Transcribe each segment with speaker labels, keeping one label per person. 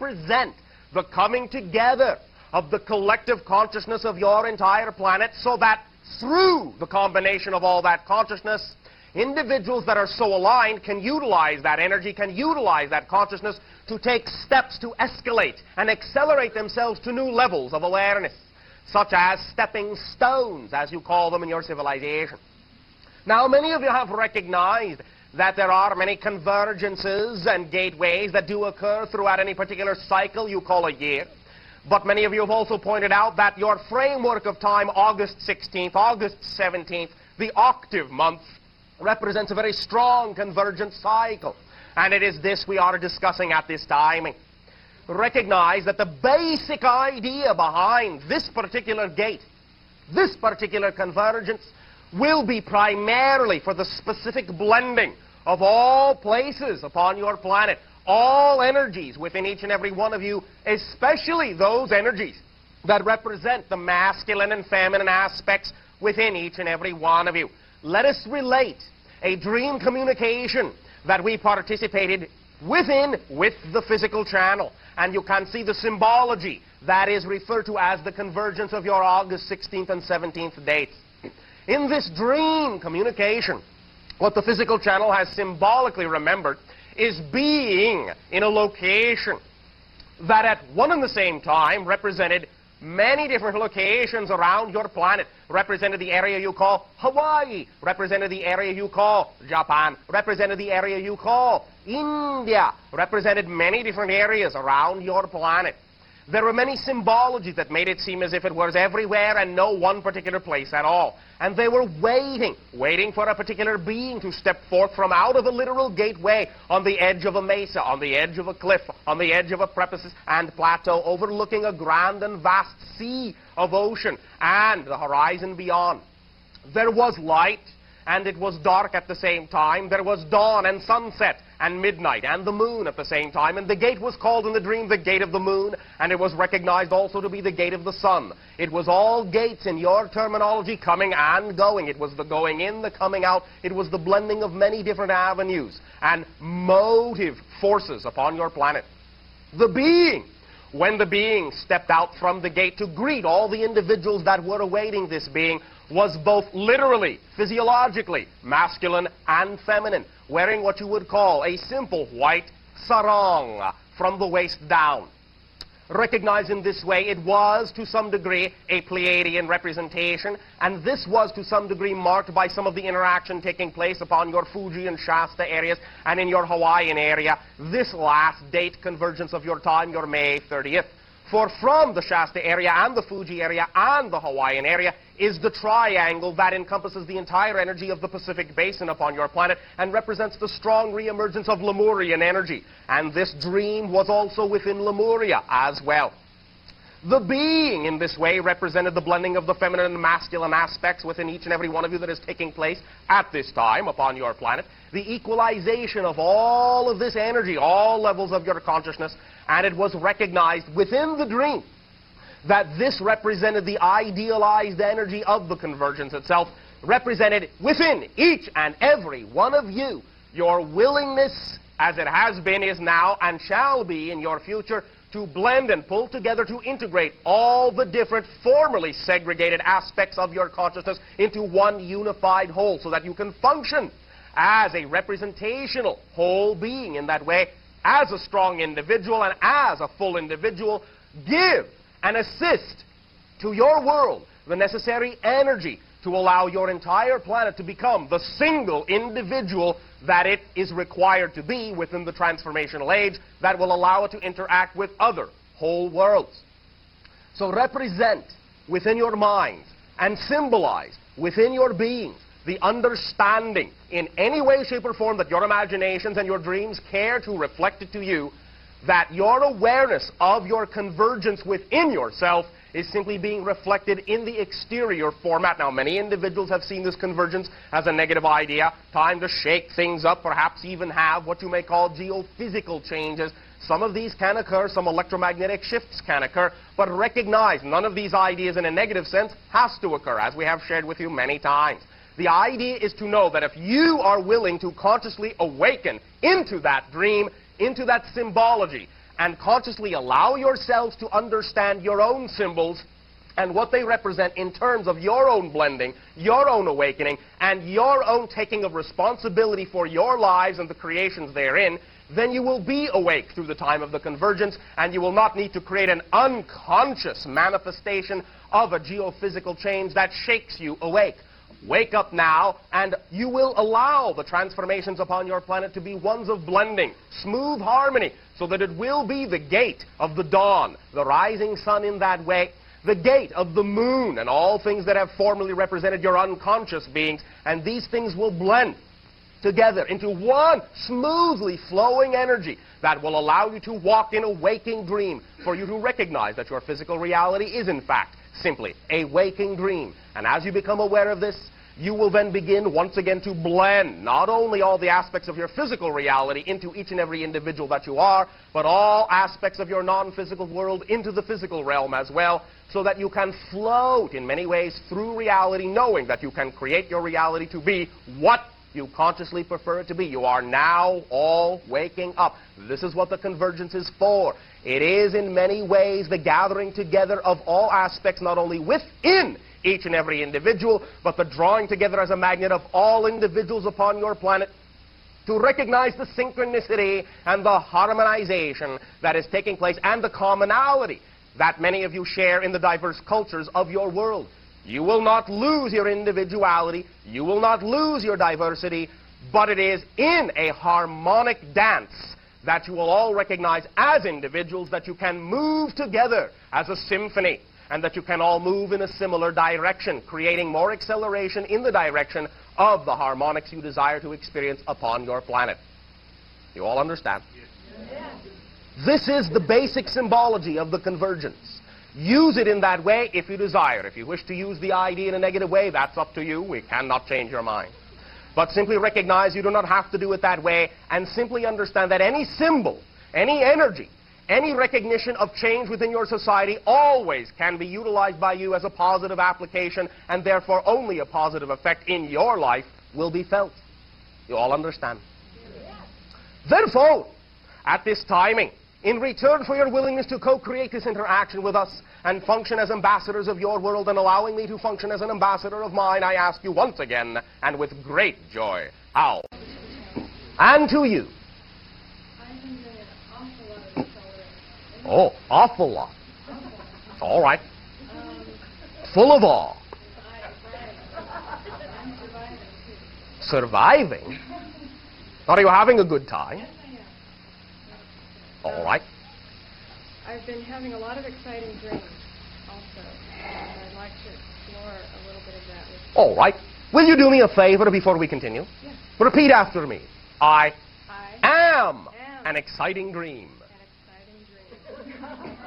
Speaker 1: represent the coming together of the collective consciousness of your entire planet, so that through the combination of all that consciousness, individuals that are so aligned can utilize that energy, can utilize that consciousness to take steps to escalate and accelerate themselves to new levels of awareness, such as stepping stones, as you call them in your civilization. Now, many of you have recognized that there are many convergences and gateways that do occur throughout any particular cycle you call a year. But many of you have also pointed out that your framework of time, August 16th, August 17th, the octave month, represents a very strong convergence cycle. And it is this we are discussing at this timing. Recognize that the basic idea behind this particular gate, this particular convergence, will be primarily for the specific blending of all places upon your planet, all energies within each and every one of you, especially those energies that represent the masculine and feminine aspects within each and every one of you. Let us relate a dream communication that we participated within with the physical channel. And you can see the symbology that is referred to as the convergence of your August 16th and 17th dates. In this dream communication, what the physical channel has symbolically remembered is being in a location that at one and the same time represented many different locations around your planet, represented the area you call Hawaii, represented the area you call Japan, represented the area you call India, represented many different areas around your planet. There were many symbologies that made it seem as if it was everywhere and no one particular place at all. And they were waiting for a particular being to step forth from out of a literal gateway on the edge of a mesa, on the edge of a cliff, on the edge of a precipice and plateau, overlooking a grand and vast sea of ocean and the horizon beyond. There was light, and it was dark at the same time. There was dawn and sunset and midnight and the moon at the same time. And the gate was called in the dream the gate of the moon, and it was recognized also to be the gate of the sun. It was all gates in your terminology, coming and going. It was the going in, the coming out. It was the blending of many different avenues and motive forces upon your planet. The being, when the being stepped out from the gate to greet all the individuals that were awaiting this being, was both literally, physiologically, masculine and feminine, wearing what you would call a simple white sarong from the waist down. Recognized in this way, it was to some degree a Pleiadian representation, and this was to some degree marked by some of the interaction taking place upon your Fuji and Shasta areas and in your Hawaiian area, this last date convergence of your time, your May 30th. For from the Shasta area and the Fuji area and the Hawaiian area is the triangle that encompasses the entire energy of the Pacific Basin upon your planet and represents the strong reemergence of Lemurian energy. And this dream was also within Lemuria as well. The being in this way represented the blending of the feminine and masculine aspects within each and every one of you that is taking place at this time upon your planet, the equalization of all of this energy, all levels of your consciousness, and it was recognized within the dream that this represented the idealized energy of the convergence itself, represented within each and every one of you your willingness, as it has been, is now, and shall be in your future, to blend and pull together, to integrate all the different formerly segregated aspects of your consciousness into one unified whole, so that you can function as a representational whole being in that way, as a strong individual and as a full individual, give and assist to your world the necessary energy to allow your entire planet to become the single individual that it is required to be within the transformational age that will allow it to interact with other whole worlds. So represent within your minds and symbolize within your beings the understanding in any way, shape, or form that your imaginations and your dreams care to reflect it to you, that your awareness of your convergence within yourself is simply being reflected in the exterior format. Now, many individuals have seen this convergence as a negative idea, time to shake things up, perhaps even have what you may call geophysical changes. Some of these can occur, some electromagnetic shifts can occur, but recognize none of these ideas in a negative sense has to occur, as we have shared with you many times. The idea is to know that if you are willing to consciously awaken into that dream, into that symbology, and consciously allow yourselves to understand your own symbols and what they represent in terms of your own blending, your own awakening, and your own taking of responsibility for your lives and the creations therein, then you will be awake through the time of the convergence, and you will not need to create an unconscious manifestation of a geophysical change that shakes you awake. Wake up now, and you will allow the transformations upon your planet to be ones of blending, smooth harmony, so that it will be the gate of the dawn, the rising sun in that way, the gate of the moon, and all things that have formerly represented your unconscious beings, and these things will blend together into one smoothly flowing energy that will allow you to walk in a waking dream, for you to recognize that your physical reality is in fact simply a waking dream. And as you become aware of this, you will then begin once again to blend not only all the aspects of your physical reality into each and every individual that you are, but all aspects of your non-physical world into the physical realm as well, so that you can float in many ways through reality, knowing that you can create your reality to be what you consciously prefer it to be. You are now all waking up. This is what the convergence is for. It is in many ways the gathering together of all aspects, not only within each and every individual, but the drawing together as a magnet of all individuals upon your planet to recognize the synchronicity and the harmonization that is taking place and the commonality that many of you share in the diverse cultures of your world. You will not lose your individuality, you will not lose your diversity, but it is in a harmonic dance that you will all recognize as individuals, that you can move together as a symphony, and that you can all move in a similar direction, creating more acceleration in the direction of the harmonics you desire to experience upon your planet. You all understand? Yes. This is the basic symbology of the convergence. Use it in that way if you desire. If you wish to use the idea in a negative way, that's up to you. We cannot change your mind. But simply recognize you do not have to do it that way, and simply understand that any symbol, any energy, any recognition of change within your society always can be utilized by you as a positive application, and therefore only a positive effect in your life will be felt. You all understand? Yes. Therefore, at this timing, in return for your willingness to co-create this interaction with us and function as ambassadors of your world and allowing me to function as an ambassador of mine, I ask you once again, and with great joy, how? And to you. Oh, awful lot. All right. Full of awe. Surviving? Are you having a good time? All right.
Speaker 2: I've been having a lot of exciting dreams also, and I'd like to explore a little bit of that with you.
Speaker 1: All right. Will you do me a favor before we continue?
Speaker 2: Yes.
Speaker 1: Repeat after me. I am
Speaker 2: an
Speaker 1: exciting dream.
Speaker 2: An exciting dream.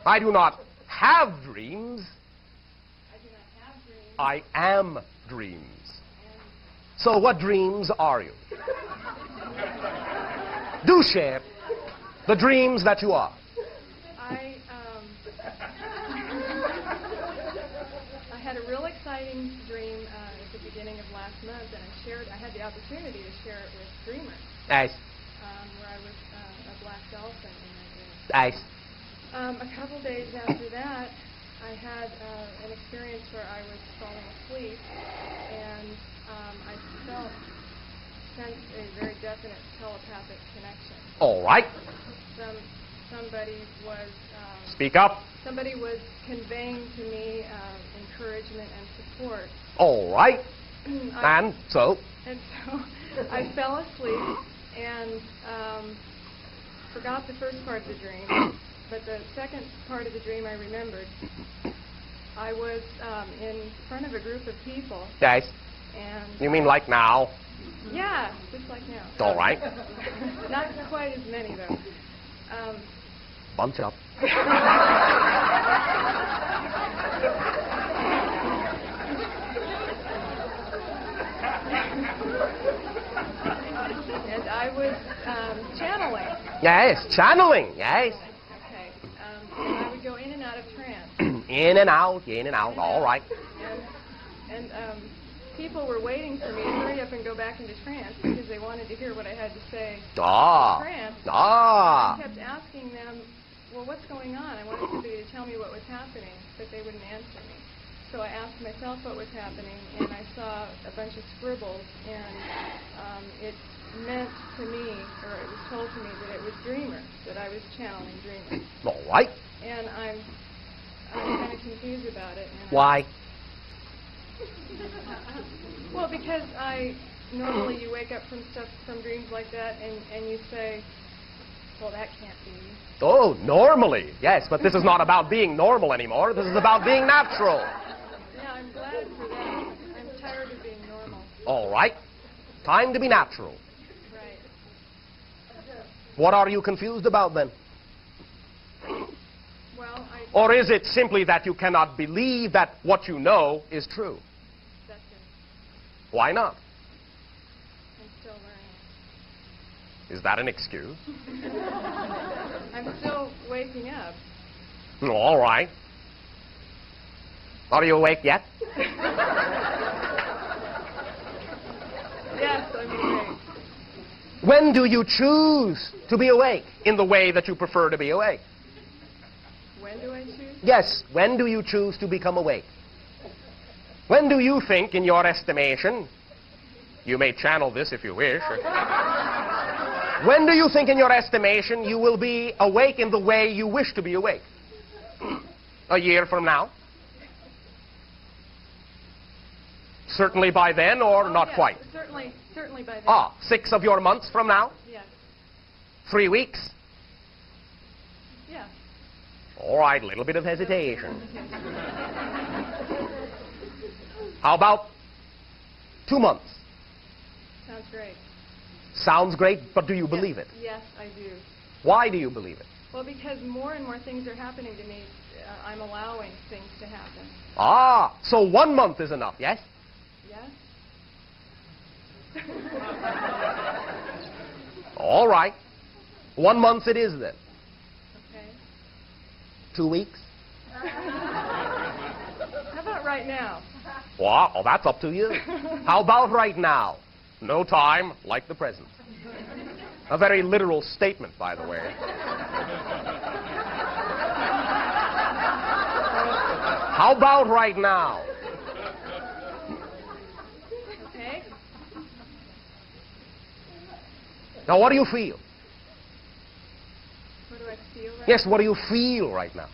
Speaker 1: I do not have dreams.
Speaker 2: I do not have dreams.
Speaker 1: I am dreams. So what dreams are you? Do share the dreams that you are.
Speaker 2: I had a real exciting dream at the beginning of last month, and I had the opportunity to share it with dreamers.
Speaker 1: Nice.
Speaker 2: Where I was a black dolphin in that dream.
Speaker 1: Nice.
Speaker 2: A couple days after that, I had an experience where I was falling asleep, and I sensed a very definite telepathic connection.
Speaker 1: All right.
Speaker 2: Somebody was...
Speaker 1: Speak up.
Speaker 2: Somebody was conveying to me encouragement and support.
Speaker 1: All right. And so?
Speaker 2: And so I fell asleep and forgot the first part of the dream, but the second part of the dream I remembered. I was in front of a group of people.
Speaker 1: Nice.
Speaker 2: And
Speaker 1: you mean like now?
Speaker 2: Yeah, just like now.
Speaker 1: All right.
Speaker 2: Not quite as many, though.
Speaker 1: Bunch up.
Speaker 2: And I was channeling.
Speaker 1: Yes, channeling, yes.
Speaker 2: Okay. And I would go in and out of trance.
Speaker 1: In and out, all right.
Speaker 2: And people were waiting for me to hurry up and go back into trance because they wanted to hear what I had to say in trance. I kept asking them, well, what's going on? I wanted somebody to tell me what was happening, but they wouldn't answer me. So I asked myself what was happening, and I saw a bunch of scribbles, and it meant to me, or it was told to me, that it was Dreamer, that I was channeling Dreamer.
Speaker 1: All right.
Speaker 2: And I'm kind of confused about it. And
Speaker 1: Why?
Speaker 2: Well, because normally you wake up from dreams like that, and you say, well, that can't be.
Speaker 1: Oh, normally, yes, but this is not about being normal anymore. This is about being natural.
Speaker 2: Yeah, I'm glad for that. I'm tired of being normal.
Speaker 1: All right. Time to be natural.
Speaker 2: Right.
Speaker 1: What are you confused about then?
Speaker 2: Well,
Speaker 1: Or is it simply that you cannot believe that what you know is true?
Speaker 2: That's it.
Speaker 1: Why not?
Speaker 2: I'm still learning.
Speaker 1: Is that an excuse?
Speaker 2: I'm still waking up.
Speaker 1: Oh, all right. Are you awake yet?
Speaker 2: Yes, I'm awake.
Speaker 1: When do you choose to be awake in the way that you prefer to be awake?
Speaker 2: When do I choose?
Speaker 1: Yes, when do you choose to become awake? When do you think, in your estimation, you may channel this if you wish, when do you think, in your estimation, you will be awake in the way you wish to be awake? A year from now? Certainly by then, or not
Speaker 2: yes,
Speaker 1: quite?
Speaker 2: Certainly by then.
Speaker 1: 6 of your months from now?
Speaker 2: Yes.
Speaker 1: 3 weeks?
Speaker 2: Yeah.
Speaker 1: All right, a little bit of hesitation. How about 2 months?
Speaker 2: Sounds great.
Speaker 1: Sounds great, but do you believe it?
Speaker 2: Yes, I do.
Speaker 1: Why do you believe it?
Speaker 2: Well, because more and more things are happening to me. I'm allowing things to happen.
Speaker 1: So 1 month is enough, yes?
Speaker 2: Yes?
Speaker 1: All right. 1 month it is then.
Speaker 2: Okay.
Speaker 1: 2 weeks?
Speaker 2: How about right now?
Speaker 1: Well, that's up to you. How about right now? No time like the present. A very literal statement, by the way. How about right now?
Speaker 2: Okay.
Speaker 1: Now, what do you feel?
Speaker 2: What do I feel right
Speaker 1: Yes, what do you feel right now?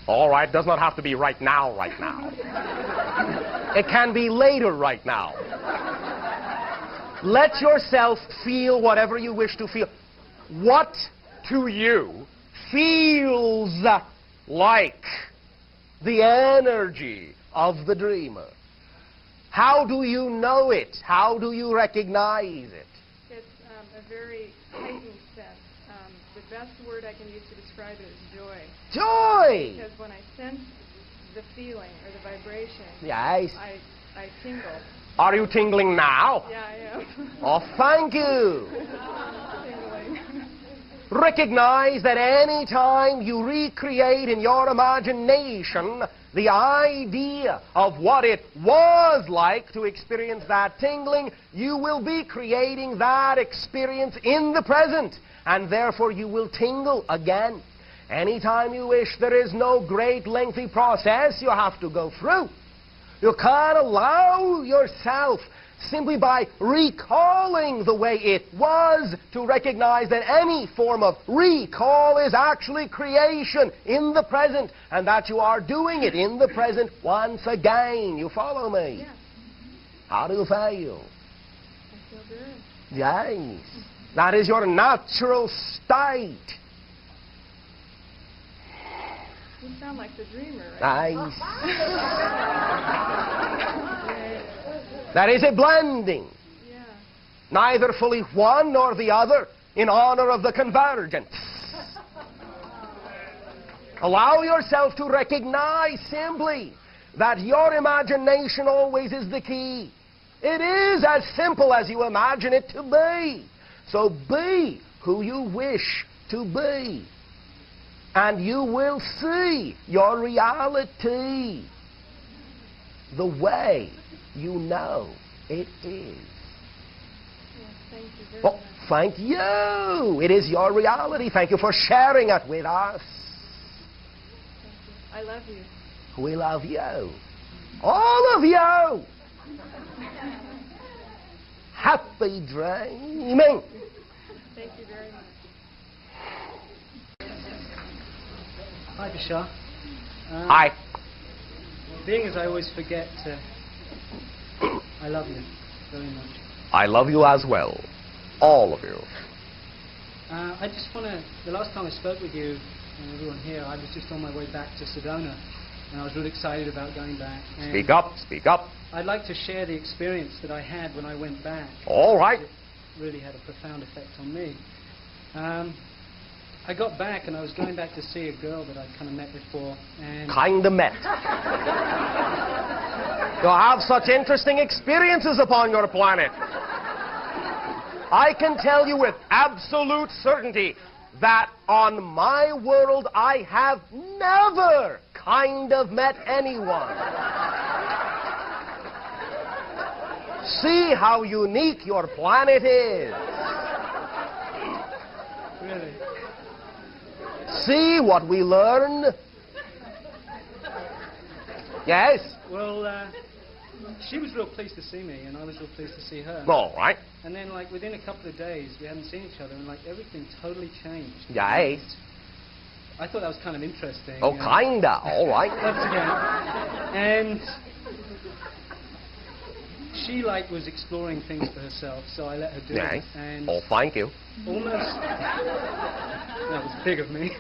Speaker 1: All right, does not have to be right now, right now. It can be later right now. Let yourself feel whatever you wish to feel. What to you feels like the energy of the dreamer? How do you know it? How do you recognize it?
Speaker 2: It's a very heightened sense. The best word I can use to describe it is joy.
Speaker 1: Joy!
Speaker 2: Because when I sense the feeling or the vibration,
Speaker 1: Yes.
Speaker 2: I tingle.
Speaker 1: Are you tingling now?
Speaker 2: Yeah, I am.
Speaker 1: Oh, thank you.
Speaker 2: Tingling.
Speaker 1: Recognize that any time you recreate in your imagination the idea of what it was like to experience that tingling, you will be creating that experience in the present, and therefore you will tingle again. Anytime you wish, there is no great lengthy process you have to go through. You can allow yourself, simply by recalling the way it was, to recognize that any form of recall is actually creation in the present, and that you are doing it in the present once again. You follow me?
Speaker 2: Yeah.
Speaker 1: How do you feel?
Speaker 2: I feel good.
Speaker 1: Yes. That is your natural state.
Speaker 2: You sound like the dreamer, right?
Speaker 1: Nice. That is a blending.
Speaker 2: Yeah.
Speaker 1: Neither fully one nor the other, in honor of the convergence. Allow yourself to recognize simply that your imagination always is the key. It is as simple as you imagine it to be. So be who you wish to be. And you will see your reality the way you know it is.
Speaker 2: Yes, thank you very
Speaker 1: Oh,
Speaker 2: much.
Speaker 1: thank you. It is your reality. Thank you for sharing it with us.
Speaker 2: Thank you. I love you.
Speaker 1: We love you. All of you. Happy dreaming.
Speaker 2: Thank you very much.
Speaker 3: Hi, Bashar.
Speaker 1: Hi.
Speaker 3: Being as I always forget to, I love you very much.
Speaker 1: I love you as well. All of you.
Speaker 3: I just want to, the last time I spoke with you and everyone here, I was just on my way back to Sedona, and I was really excited about going back. And
Speaker 1: Speak up. Speak up.
Speaker 3: I'd like to share the experience that I had when I went back.
Speaker 1: All right.
Speaker 3: It really had a profound effect on me. I got back and I was going back to see a girl that I'd kind of met before, and
Speaker 1: Kinda met. You have such interesting experiences upon your planet. I can tell you with absolute certainty that on my world I have never kind of met anyone. See how unique your planet is.
Speaker 3: really,
Speaker 1: See what we learned. Yes?
Speaker 3: well, she was real pleased to see me, and I was real pleased to see her.
Speaker 1: All right.
Speaker 3: And then, like, within a couple of days, we hadn't seen each other, and, like, everything totally changed.
Speaker 1: Yes.
Speaker 3: I thought that was kind of interesting.
Speaker 1: Oh,
Speaker 3: you know.
Speaker 1: kinda. All right.
Speaker 3: Once again. And she, like, was exploring things for herself, so I let her do
Speaker 1: Yes.
Speaker 3: it. And
Speaker 1: Oh, thank you.
Speaker 3: almost... That was big of me.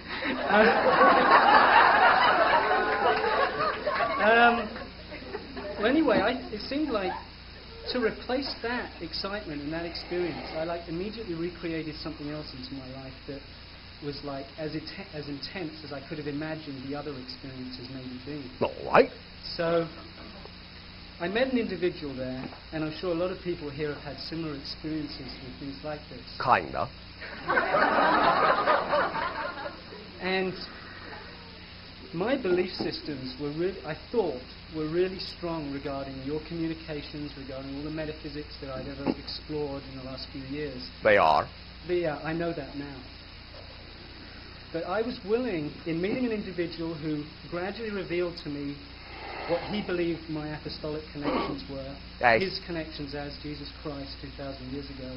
Speaker 3: Well, anyway, it seemed like to replace that excitement and that experience, I like immediately recreated something else into my life that was like as intense as I could have imagined the other experiences maybe being.
Speaker 1: All right.
Speaker 3: So I met an individual there, and I'm sure a lot of people here have had similar experiences with things like this.
Speaker 1: Kinda.
Speaker 3: And my belief systems were really, I thought, were really strong regarding your communications, regarding all the metaphysics that I'd ever explored in the last few years.
Speaker 1: They are.
Speaker 3: But yeah, I know that now. But I was willing, in meeting an individual who gradually revealed to me what he believed my apostolic connections were,
Speaker 1: Yes.
Speaker 3: his connections as Jesus Christ 2,000 years ago,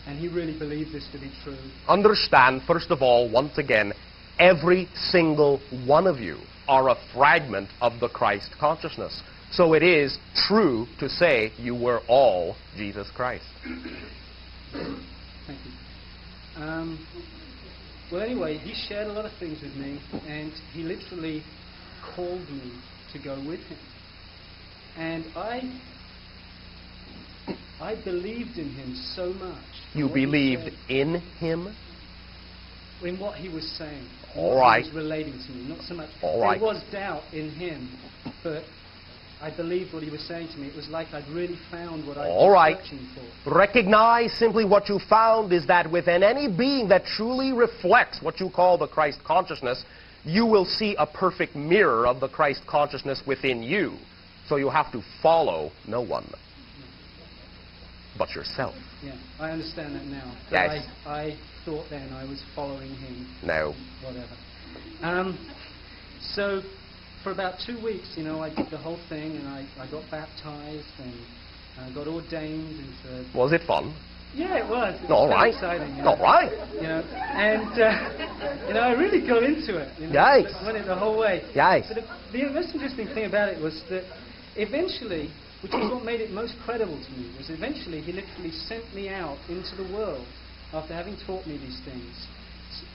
Speaker 3: and he really believed this to be true.
Speaker 1: Understand, first of all, once again, every single one of you are a fragment of the Christ consciousness. So it is true to say you were all Jesus Christ.
Speaker 3: Thank you. Well, anyway, he shared a lot of things with me, and he literally called me to go with him. And I believed in him so much.
Speaker 1: You
Speaker 3: What he
Speaker 1: believed
Speaker 3: said,
Speaker 1: in him?
Speaker 3: in what he was saying.
Speaker 1: All
Speaker 3: what
Speaker 1: right.
Speaker 3: He was relating to me, not so much.
Speaker 1: All right.
Speaker 3: There was doubt in him, but I believed what he was saying to me. It was like I'd really found what I
Speaker 1: All
Speaker 3: was
Speaker 1: right.
Speaker 3: searching for.
Speaker 1: Recognize simply what you found is that within any being that truly reflects what you call the Christ consciousness, you will see a perfect mirror of the Christ consciousness within you. So you have to follow no one but yourself.
Speaker 3: Yeah, I understand that now.
Speaker 1: Yes.
Speaker 3: But I thought then I was following him.
Speaker 1: No.
Speaker 3: Whatever. So for about 2 weeks, you know, I did the whole thing, and I got baptized and I got ordained into...
Speaker 1: Was it fun?
Speaker 3: Yeah, it was. It was
Speaker 1: All
Speaker 3: very
Speaker 1: right.
Speaker 3: exciting. You know?
Speaker 1: All right.
Speaker 3: You know, and you know, I really got into it. You know,
Speaker 1: Yes.
Speaker 3: I went it the whole way.
Speaker 1: Yes.
Speaker 3: But the most interesting thing about it was that eventually, which is what made it most credible to me, was eventually he literally sent me out into the world after having taught me these things.